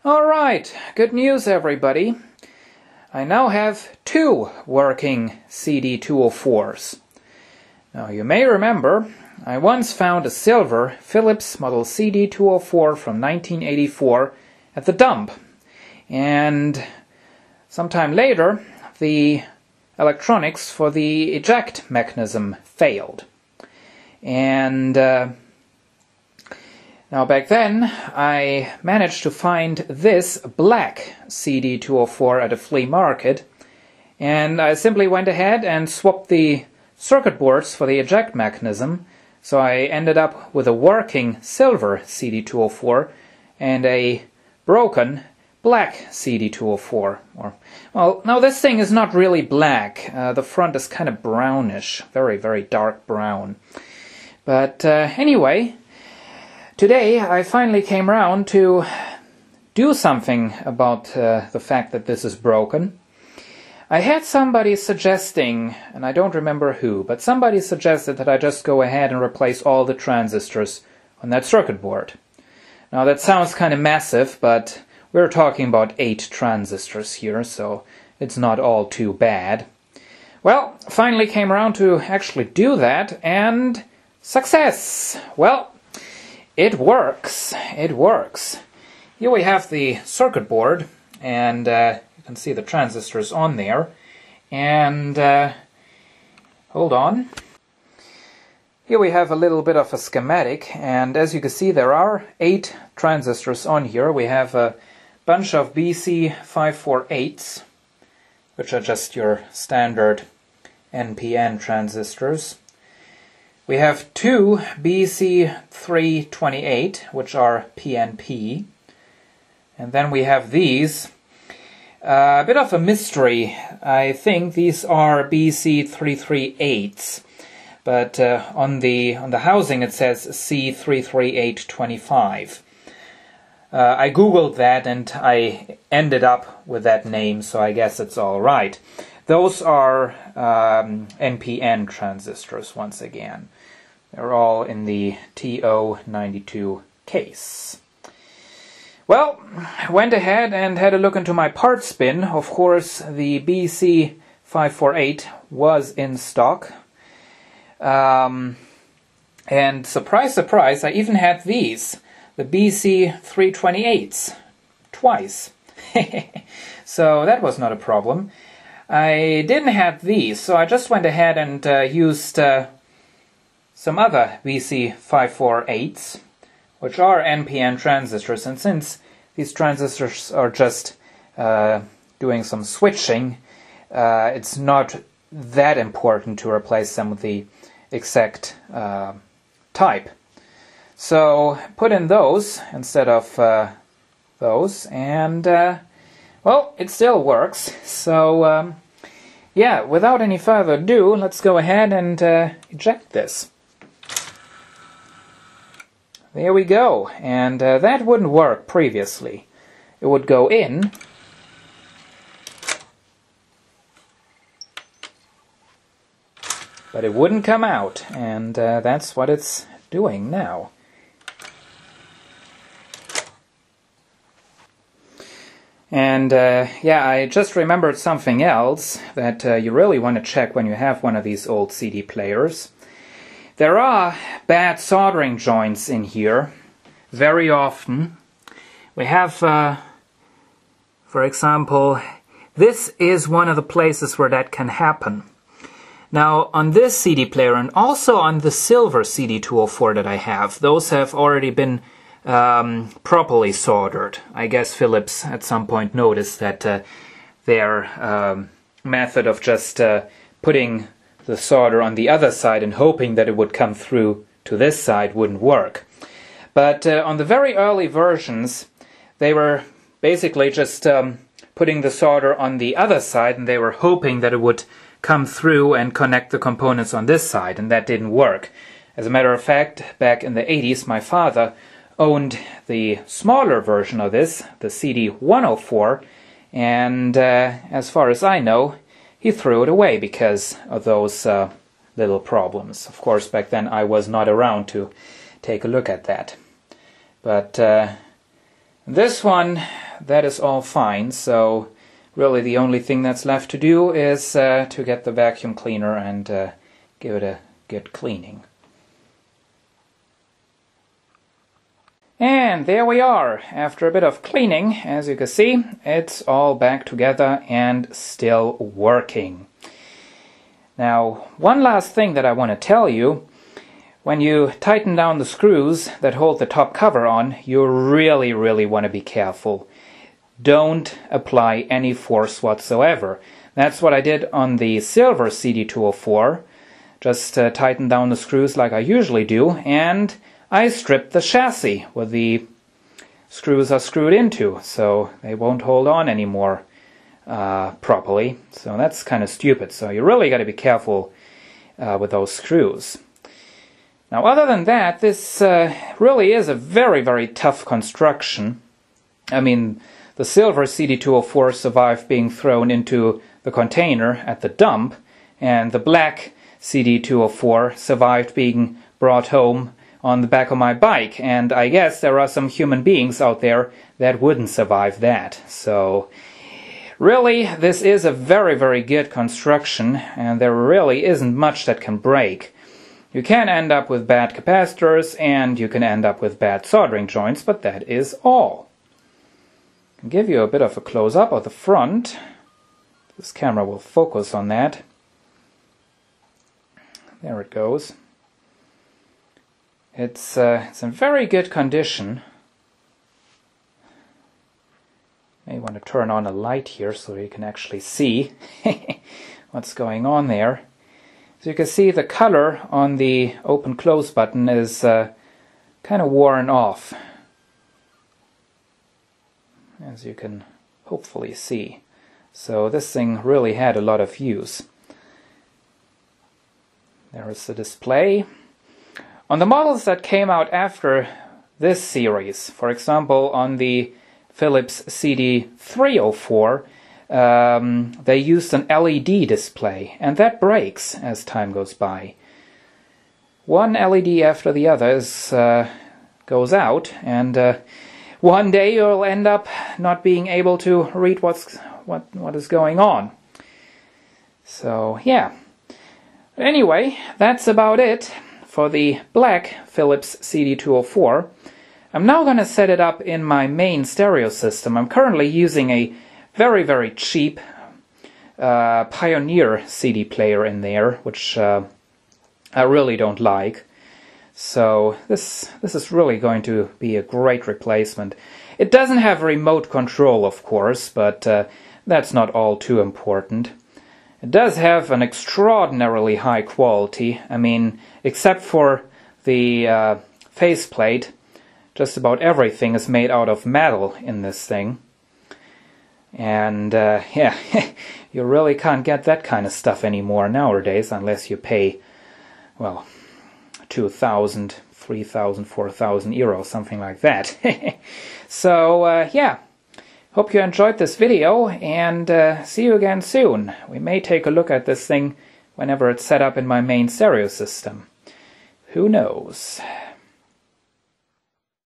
Alright, good news everybody. I now have two working CD204s. Now you may remember, I once found a silver Philips model CD204 from 1984 at the dump. And sometime later, the electronics for the eject mechanism failed. And now back then, I managed to find this black CD204 at a flea market, and I simply went ahead and swapped the circuit boards for the eject mechanism, so I ended up with a working silver CD204 and a broken black CD204. Well, now this thing is not really black. The front is kind of brownish, very, very dark brown. But anyway, today I finally came around to do something about the fact that this is broken. I had somebody suggesting, and I don't remember who, but somebody suggested that I just go ahead and replace all the transistors on that circuit board. Now that sounds kind of massive, but we're talking about 8 transistors here, so it's not all too bad. Well, finally came around to actually do that, and success! Well, it works. It works. Here we have the circuit board, and you can see the transistors on there. And hold on. Here we have a little bit of a schematic, and as you can see, there are 8 transistors on here. We have a bunch of BC548s, which are just your standard NPN transistors. We have 2 BC328, which are PNP. And then we have these. A bit of a mystery. I think these are BC338s. But on the housing it says C33825. I googled that and I ended up with that name, so I guess it's all right. Those are NPN transistors once again. They're all in the TO92 case. Well, I went ahead and had a look into my parts bin. Of course, the BC548 was in stock. And surprise, surprise, I even had these, the BC328s, twice. So that was not a problem. I didn't have these, so I just went ahead and used some other BC548s, which are NPN transistors, and since these transistors are just doing some switching, it's not that important to replace them with the exact type. So put in those instead of those, and well, it still works. So yeah, without any further ado, let's go ahead and eject this. There we go, and that wouldn't work previously. It would go in, but it wouldn't come out, and that's what it's doing now. And yeah, I just remembered something else that you really want to check when you have one of these old CD players. There are bad soldering joints in here, very often. We have, for example, this is one of the places where that can happen. Now, on this CD player, and also on the silver CD204 that I have, those have already been properly soldered. I guess Philips at some point noticed that their method of just putting the solder on the other side and hoping that it would come through to this side wouldn't work. But on the very early versions, they were basically just putting the solder on the other side, and they were hoping that it would come through and connect the components on this side, and that didn't work. As a matter of fact, back in the 80s, my father owned the smaller version of this, the CD104, and as far as I know, he threw it away because of those little problems. Of course, back then I was not around to take a look at that. But this one, that is all fine, so really the only thing that's left to do is to get the vacuum cleaner and give it a good cleaning. And there we are. After a bit of cleaning, as you can see, it's all back together and still working. Now, one last thing that I want to tell you. When you tighten down the screws that hold the top cover on, you really want to be careful. Don't apply any force whatsoever. That's what I did on the silver CD204. Just tighten down the screws like I usually do, and I stripped the chassis where the screws are screwed into, so they won't hold on anymore properly. So that's kind of stupid. So you really got to be careful with those screws. Now, other than that, this really is a very tough construction. I mean, the silver CD204 survived being thrown into the container at the dump, and the black CD204 survived being brought home on the back of my bike, and I guess there are some human beings out there that wouldn't survive that. So really, this is a very good construction, and there really isn't much that can break. You can end up with bad capacitors, and you can end up with bad soldering joints, but that is all. I'll give you a bit of a close-up of the front. This camera will focus on that. There it goes. It's in very good condition. May want to turn on a light here so you can actually see what's going on there. So you can see the color on the open-close button is kind of worn off, as you can hopefully see. So this thing really had a lot of use. There is the display. On the models that came out after this series, for example on the Philips CD204, they used an LED display, and that breaks as time goes by. One LED after the other goes out, and one day you'll end up not being able to read what is going on. So yeah. Anyway, that's about it for the black Philips CD204. I'm now going to set it up in my main stereo system. I'm currently using a very cheap Pioneer CD player in there, which I really don't like. So this is really going to be a great replacement. It doesn't have remote control, of course, but that's not all too important. It does have an extraordinarily high quality. I mean, except for the faceplate, just about everything is made out of metal in this thing. And yeah, you really can't get that kind of stuff anymore nowadays unless you pay, well, 2,000, 3,000, 4,000 euros, something like that. So yeah, hope you enjoyed this video, and see you again soon. We may take a look at this thing whenever it's set up in my main stereo system. Who knows?